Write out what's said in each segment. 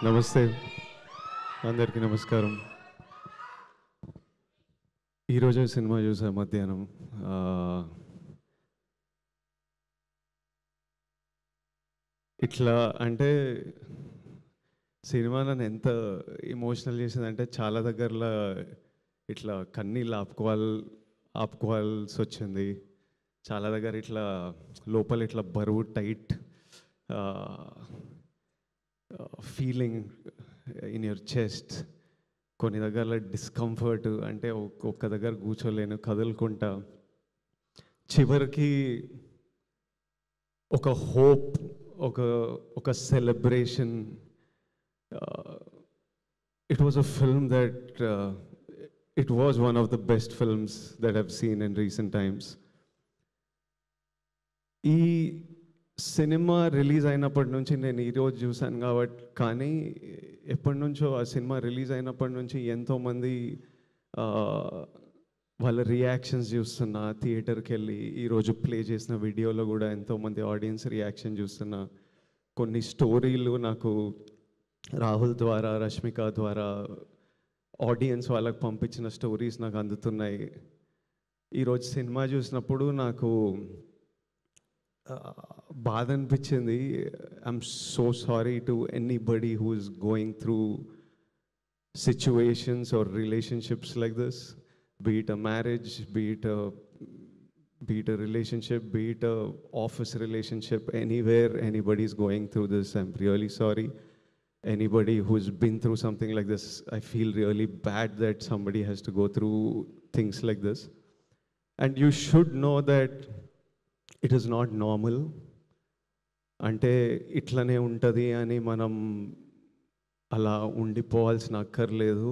నమస్తే అందరికీ నమస్కారం. ఈరోజు సినిమా చూసా మధ్యాహ్నం. ఇట్లా అంటే సినిమా నన్ను ఎంత ఎమోషనల్ చేసిందంటే చాలా దగ్గరలో ఇట్లా కన్నీళ్ళు ఆపుకోవాల్సి వచ్చింది. చాలా దగ్గర ఇట్లా లోపల ఇట్లా బరువు tight feeling in your chest. కొన్ని దగ్గర డిస్కంఫర్ట్, అంటే ఒక్క దగ్గర కూర్చోలేను, కదులుకుంటా. చివరికి ఒక హోప్, ఒక celebration. It was a film that it was one of the best films that I've seen in recent times. ఈ సినిమా రిలీజ్ అయినప్పటి నుంచి నేను ఈరోజు చూశాను కాబట్టి, కానీ ఎప్పటి నుంచో ఆ సినిమా రిలీజ్ అయినప్పటి నుంచి ఎంతోమంది వాళ్ళ రియాక్షన్స్ చూస్తున్నా. థియేటర్కి వెళ్ళి ఈరోజు ప్లే చేసిన వీడియోలో కూడా ఎంతోమంది ఆడియన్స్ రియాక్షన్ చూస్తున్నా. కొన్ని స్టోరీలు నాకు రాహుల్ ద్వారా, రష్మిక ద్వారా, ఆడియన్స్ వాళ్ళకి పంపించిన స్టోరీస్ నాకు అందుతున్నాయి. ఈరోజు సినిమా చూసినప్పుడు నాకు బాధ అనిపించింది. I'm so sorry to anybody who is going through situations or relationships like this, be it a marriage, be it a relationship, be it a office relationship, anywhere anybody is going through this, I'm really sorry. Anybody who's been through something like this, I feel really bad that somebody has to go through things like this. And you should know that it is not normal. అంటే ఇట్లనే ఉంటుంది అని మనం అలా ఉండిపోవాల్సిన అక్కర్లేదు.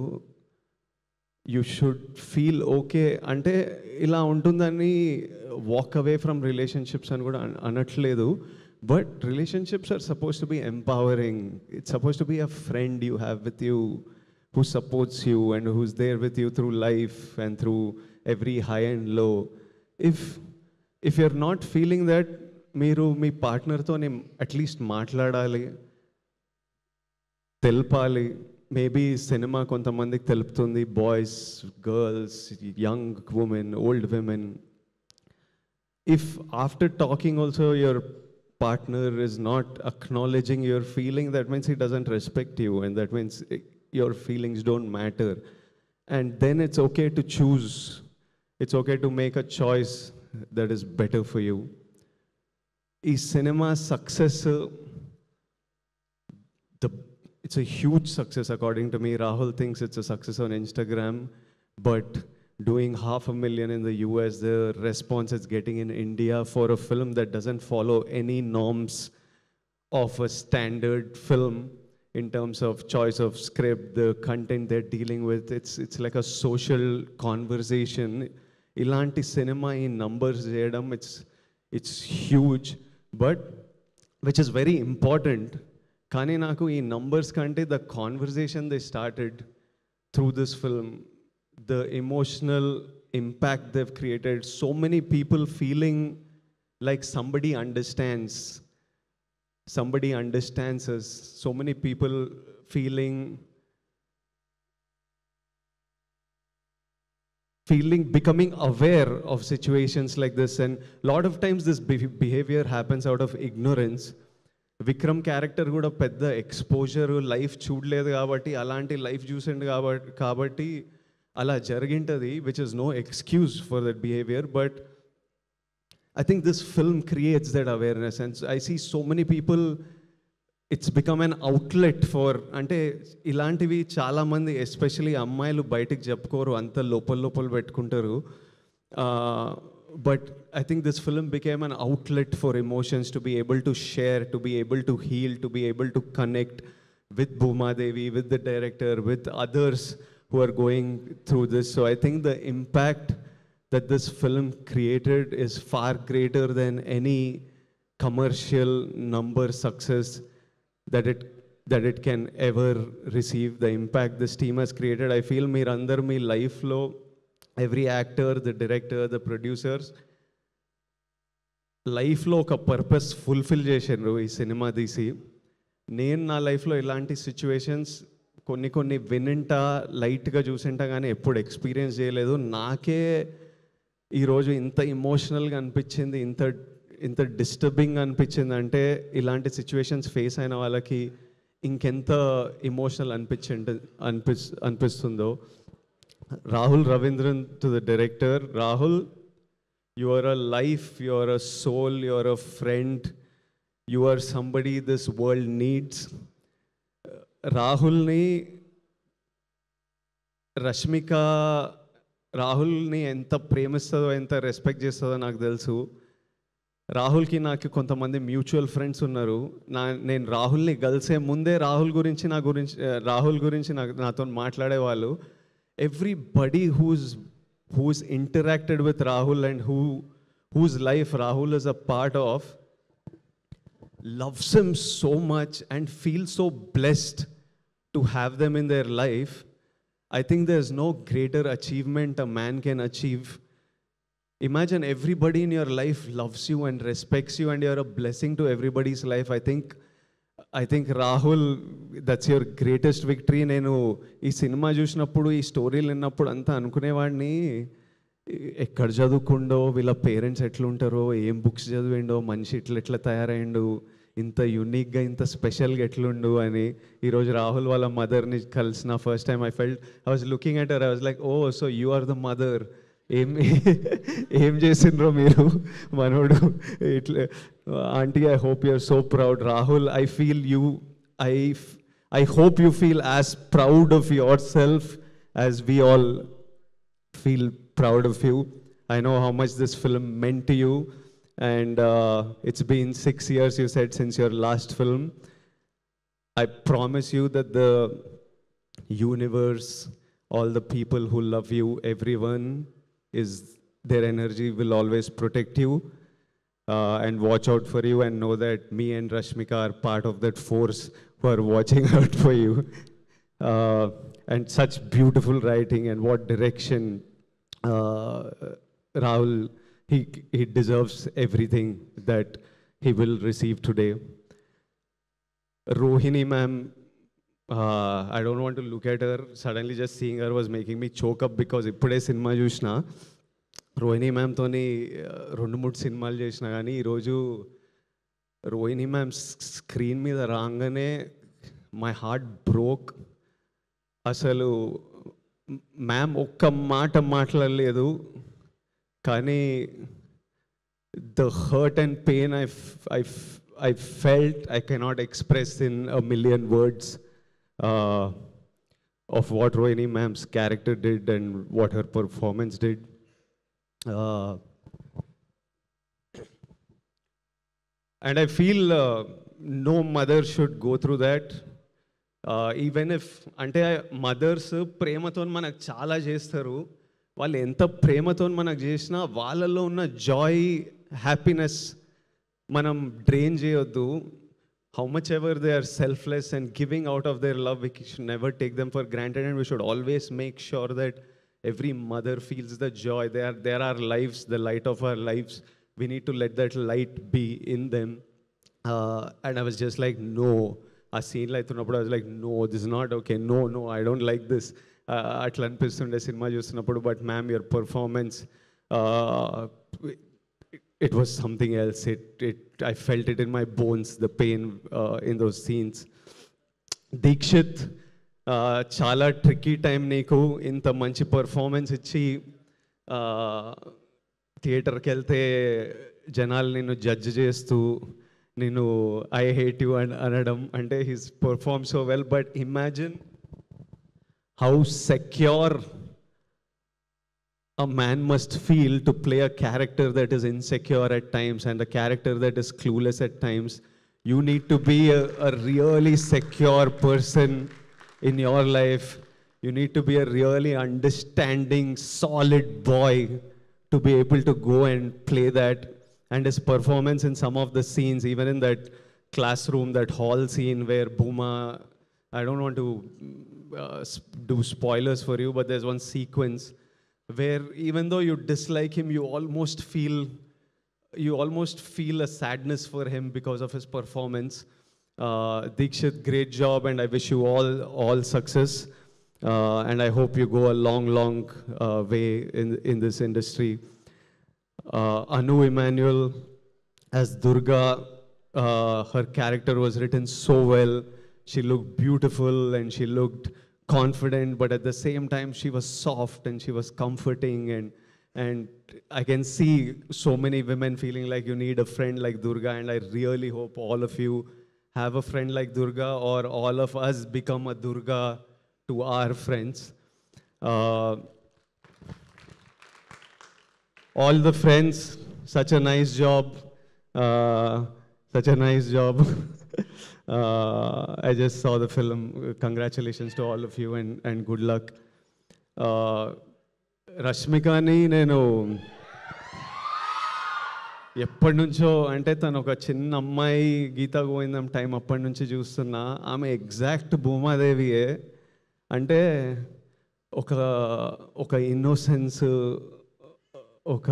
You should feel okay. అంటే ఇలా ఉంటుందని వాక్ అవే ఫ్రమ్ రిలేషన్షిప్స్ అని కూడా అనట్లేదు. But relationships are supposed to be empowering. It's supposed to be a friend you have with you who supports you and who's there with you through life and through every high and low. If you're not feeling that, మీరు మీ పార్ట్నర్తో at least మాట్లాడాలి, తెలపాలి. Maybe cinema కొంతమందికి తెలుపుతుంది, boys, girls, young women, old women. If after talking also your partner is not acknowledging your feeling, that means he doesn't respect you, and that means your feelings don't matter. And then it's okay to choose. It's okay to make a choice that is better for you. Is cinema success? It's a huge success according to me. Rahul thinks it's a success on Instagram, but doing 500,000 in the US, the response it's getting in India for a film that doesn't follow any norms of a standard film in terms of choice of script, the content they're dealing with. It's like a social conversation. Ilanti cinema in numbers cheyadam, it's huge, but which is very important. Kani naku ee numbers kante the conversation they started through this film, the emotional impact they've created, so many people feeling like somebody understands us, so many people becoming aware of situations like this. And a lot of times this behavior happens out of ignorance. Vikram character కూడా పెద్ద exposure life చూడలేదు కాబట్టి, అలాంటి life చూసిండు కాబట్టి అలా జరిగింటది, which is no excuse for that behavior. But I think this film creates that awareness, and I see so many people, it's become an outlet for, అంటే ఇలాంటివి చాలామంది ఎస్పెషలీ అమ్మాయిలు బయటికి చెప్పుకోరు, అంత లోపల పెట్టుకుంటారు. But I think this film became an outlet for emotions, to be able to share, to be able to heal, to be able to connect with Bhuma Devi, with the director, with others who are going through this. So I think the impact that this film created is far greater than any commercial number success that it can ever receive. The impact this team has created, I feel meerandar mee life lo, every actor, the director, the producers, life lo oka purpose fulfill చేశారు ఈ cinema తీసి. నేను నా లైఫ్లో ఇలాంటి situations కొన్ని వినింటా లైట్గా చూసింటా కానీ ఎప్పుడు ఎక్స్పీరియన్స్ చేయలేదు. నాకే ఈరోజు ఇంత ఇమోషనల్గా అనిపించింది, ఇంత ఇంత డిస్టర్బింగ్ అనిపించింది అంటే ఇలాంటి సిచ్యువేషన్స్ ఫేస్ అయిన వాళ్ళకి ఇంకెంత ఇమోషనల్ అనిపిస్తుందో. Rahul Ravindran to the director. Rahul, you are a life, you are a soul, you are a friend, you are somebody this world needs. రాహుల్ని రష్మిక రాహుల్ని ఎంత ప్రేమిస్తుందో, ఎంత రెస్పెక్ట్ చేస్తుందో నాకు తెలుసు. రాహుల్కి నాకు కొంతమంది మ్యూచువల్ ఫ్రెండ్స్ ఉన్నారు. నేను రాహుల్ని కలిసే ముందే రాహుల్ గురించి నాతో మాట్లాడేవాళ్ళు. Everybody who's interacted with Rahul and whose life Rahul is a part of loves him so much and feels so blessed to have them in their life. I think there's no greater achievement a man can achieve. Imagine everybody in your life loves you and respects you and you're a blessing to everybody's life. I think Rahul, that's your greatest victory. నేను ఈ cinema చూసినప్పుడు, ఈ స్టోరీలు విన్నప్పుడు అంతా అనుకునేవాడిని, ఎక్కడ చదువుకుండో, వీళ్ళ పేరెంట్స్ ఎట్లుంటారో, ఏం బుక్స్ చదివిండో, మనిషి ఎట్లా తయారైండు, ఇంత యూనిక్గా ఇంత స్పెషల్గా ఎట్లుండు అని. ఈరోజు రాహుల్ వాళ్ళ మదర్ని కలిసిన first time I was looking at her. I was like, oh so you are the mother. ఏం చేసిండ్రో మీరు మనోడు ఇట్లా. Aunty, I hope you are so proud. Rahul, I feel you, I hope you feel as proud of yourself as we all feel proud of you. I know how much this film meant to you, and it's been 6 years, you said, since your last film. I promise you that the universe, all the people who love you, everyone their energy will always protect you and watch out for you, and know that me and Rashmika are part of that force who are watching out for you. And such beautiful writing, and what direction. Rahul, he deserves everything that he will receive today. Rohini ma'am, I don't want to look at her. Suddenly just seeing her was making me choke up, because ippude cinema chusna Rohini మ్యామ్తోని 2-3 సినిమాలు చేసిన కానీ ఈరోజు Rohini ma'am screen మీద రాగానే my heart broke. అసలు ma'am ఒక్క మాట మాట్లాడలేదు, కానీ the hurt and pain I felt I cannot express in a million words of what Rohini ma'am's character did and what her performance did. And I feel no mother should go through that. Even if అంటే mothers ప్రేమతో మనకు చాలా చేస్తారు. వాళ్ళు ఎంత ప్రేమతో మనకు చేసినా వాళ్ళలో ఉన్న జాయ్, హ్యాపీనెస్ మనం డ్రైన్ చేయొద్దు. How much ever they are selfless and giving out of their love, we should never take them for granted, and we should always make sure that every mother feels the joy. They are our lives, the light of our lives. We need to let that light be in them. And I was just like, no. A scene like thunnappudu I was like, no, this is not okay. No, I don't like this. Atla anpistunde cinema chustunappudu. But ma'am, your performance, it was something else. I felt it in my bones, the pain in those scenes. Deekshit, చాలా tricky time నీకు. ఇంత మంచి performance ఇచ్చి థియేటర్కి వెళ్తే జనాలు నిన్ను judge చేస్తూ నేను ఐ హేట్ యూ అనడం అంటే he's perform so well. But imagine how secure a man must feel to play a character that is insecure at times and a character that is clueless at times. You need to be a really secure person in your life. You need to be a really understanding, solid boy to be able to go and play that. And his performance in some of the scenes, even in that classroom, that hall scene where Bhuma, I don't want to do spoilers for you, but there's one sequence where even though you dislike him, you almost feel a sadness for him because of his performance. Dikshit, great job, and I wish you all success. And I hope you go a long way in this industry. Anu Emmanuel as Durga, her character was written so well. She looked beautiful and she looked confident, but at the same time, she was soft and she was comforting. And I can see so many women feeling like you need a friend like Durga, and I really hope all of you have a friend like Durga, or all of us become a Durga to our friends. All the friends, such a nice job. Such a nice job. I just saw the film. Congratulations to all of you and good luck. రష్మికని నేను ఎప్పటి నుంచో, అంటే తను ఒక చిన్న అమ్మాయి, గీతా గోవిందం time అప్పటి నుంచి చూస్తున్నా. ఆమె ఎగ్జాక్ట్ భూమాదేవియే. అంటే ఒక ఇన్నోసెన్స్, ఒక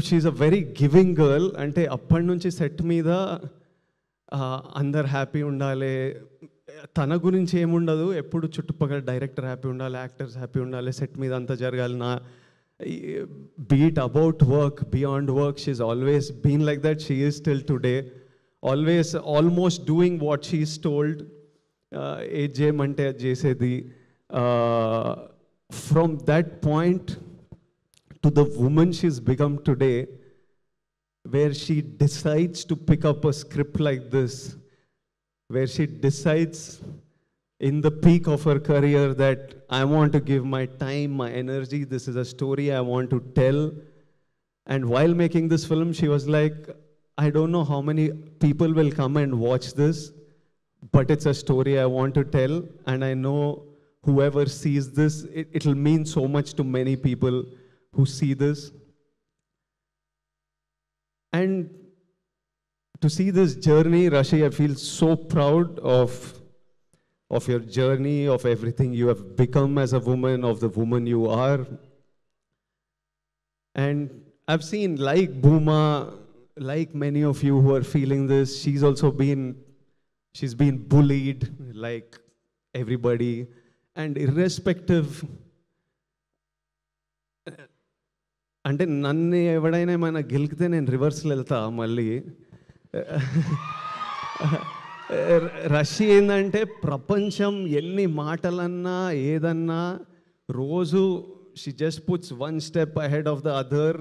she's a very giving girl. అంటే అప్పటి నుంచి సెట్ మీద అందరు హ్యాపీ ఉండాలి, తన గురించి ఏముండదు, ఎప్పుడు చుట్టుపక్కల డైరెక్టర్ హ్యాపీ ఉండాలి, యాక్టర్స్ హ్యాపీ ఉండాలి, సెట్ మీద అంతా జరగాలి. Be it about work, beyond work, she's always been like that. She is still today always almost doing what she is told. ఏది చేయమంటే అది చేసేది. From that point to the woman she's become today, where she decides to pick up a script like this, where she decides in the peak of her career that I want to give my time, my energy, this is a story I want to tell. And while making this film, she was like, I don't know how many people will come and watch this, but it's a story I want to tell, and I know whoever sees this, it'll mean so much to many people who see this. And to see this journey, Rashi, I feel so proud of your journey, of everything you have become as a woman, of the woman you are. And I've seen, like Bhuma, like many of you who are feeling this, she's been bullied like everybody. And irrespective, అంటే నన్ను ఎవడైనా ఏమైనా గెలికితే నేను రివర్స్లో వెళ్తా మళ్ళీ. రష్య ఏంటంటే ప్రపంచం ఎన్ని మాటలన్నా ఏదన్నా రోజు she just puts one step ahead of the other,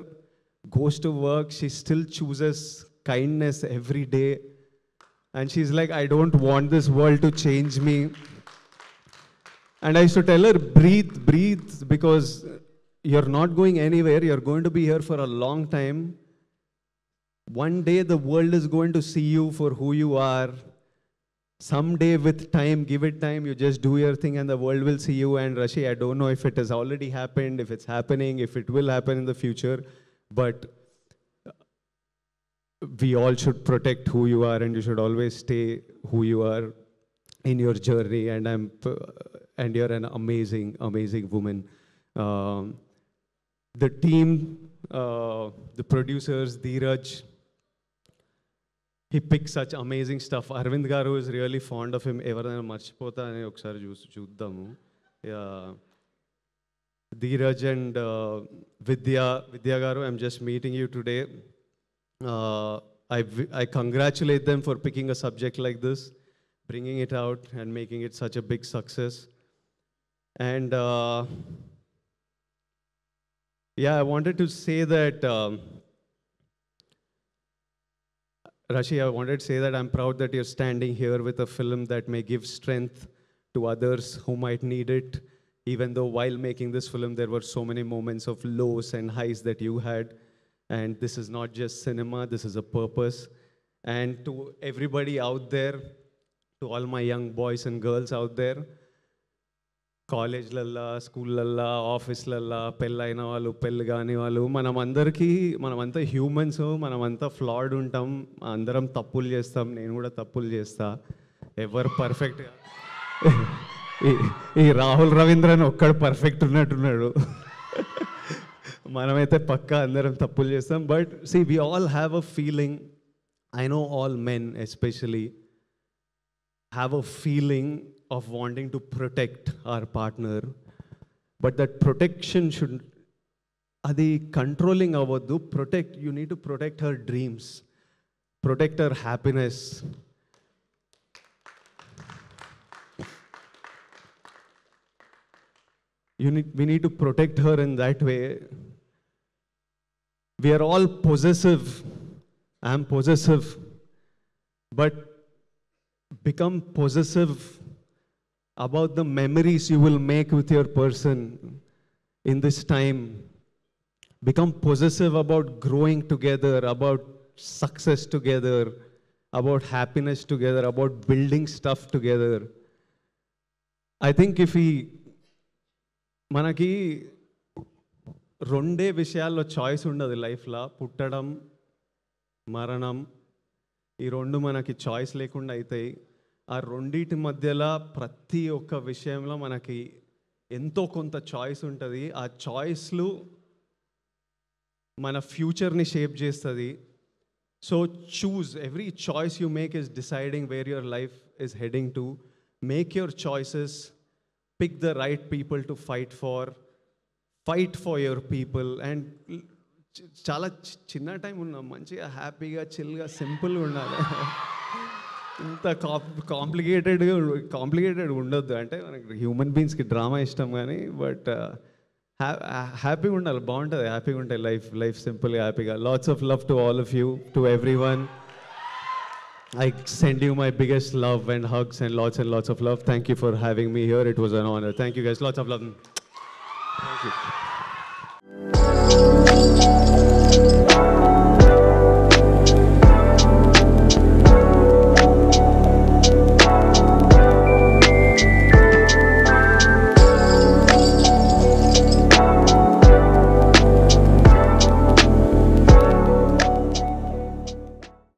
goes to work, she still chooses kindness every day, and she's like, I don't want this world to change me. And I use to tell her, breathe, because you're not going anywhere. You're going to be here for a long time. One day the world is going to see you for who you are. Someday, with time, give it time, you just do your thing and the world will see you. And Rashi, I don't know if it has already happened, if it's happening, if it will happen in the future, but we all should protect who you are, and you should always stay who you are in your journey. And you're an amazing woman. The team, the producers, Dheeraj, he picks such amazing stuff. Arvind Garu is really fond of him. Everything marchipota ane okkari chudamu. Dheeraj and Vidya Garu, I'm just meeting you today. I congratulate them for picking a subject like this, bringing it out and making it such a big success. And yeah, I wanted to say that, Rashi, I wanted to say that I'm proud that you're standing here with a film that may give strength to others who might need it, even though while making this film, there were so many moments of lows and highs that you had. And this is not just cinema, this is a purpose. And to everybody out there, to all my young boys and girls out there, కాలేజ్లల్లా, స్కూళ్ళల్లా, ఆఫీస్లల్లా, పెళ్ళైన వాళ్ళు, పెళ్ళి కాని వాళ్ళు, మనమంతా humans, మనమంతా ఫ్లాడ్ ఉంటాం, అందరం తప్పులు చేస్తాం, నేను కూడా తప్పులు చేస్తా. ఎవరు పర్ఫెక్ట్గా, ఈ రాహుల్ రవీంద్రన్ ఒక్కడు పర్ఫెక్ట్ ఉన్నట్టున్నాడు. మనమైతే పక్కా అందరం తప్పులు చేస్తాం. But see, we all have a feeling I know all men, especially, have a feeling of wanting to protect our partner, but that protection should, adi controlling avaddu. Protect, you need to protect her dreams, protect her happiness. We need to protect her in that way. We are all possessive. I am possessive. But become possessive about the memories you will make with your person in this time. Become possessive about growing together, about success together, about happiness together, about building stuff together. I think if మనకి రెండే విషయాల్లో choice ఉండదు లైఫ్లో, పుట్టడం, మరణం. ఈ రెండు మనకి చాయిస్ లేకుండా అవుతాయి. ఆ రెండింటి మధ్యలో ప్రతి ఒక్క విషయంలో మనకి ఎంతో కొంత చాయిస్ ఉంటుంది. ఆ చాయిస్లు మన ఫ్యూచర్ని షేప్ చేస్తుంది. So choose, every choice you make is deciding where your life is heading to. Make your choices, pick the right people to fight for your people. And చాలా చిన్న టైం ఉన్నాం, మంచిగా హ్యాపీగా చిల్గా సింపుల్గా ఉండాలి. ఇంత కాంప్లికేటెడ్ ఉండొద్దు. అంటే మనకి హ్యూమన్ బీయింగ్స్కి డ్రామా ఇష్టం కానీ, బట్ హ్యాపీగా ఉండాలి, బాగుంటుంది, హ్యాపీగా ఉంటాయి లైఫ్ సింపుల్గా హ్యాపీగా. Lots of love to all of you, to everyone. I send you my biggest love and hugs and lots of love. Thank you for having me here. It was an honor. Thank you guys. Lots of love. Thank you.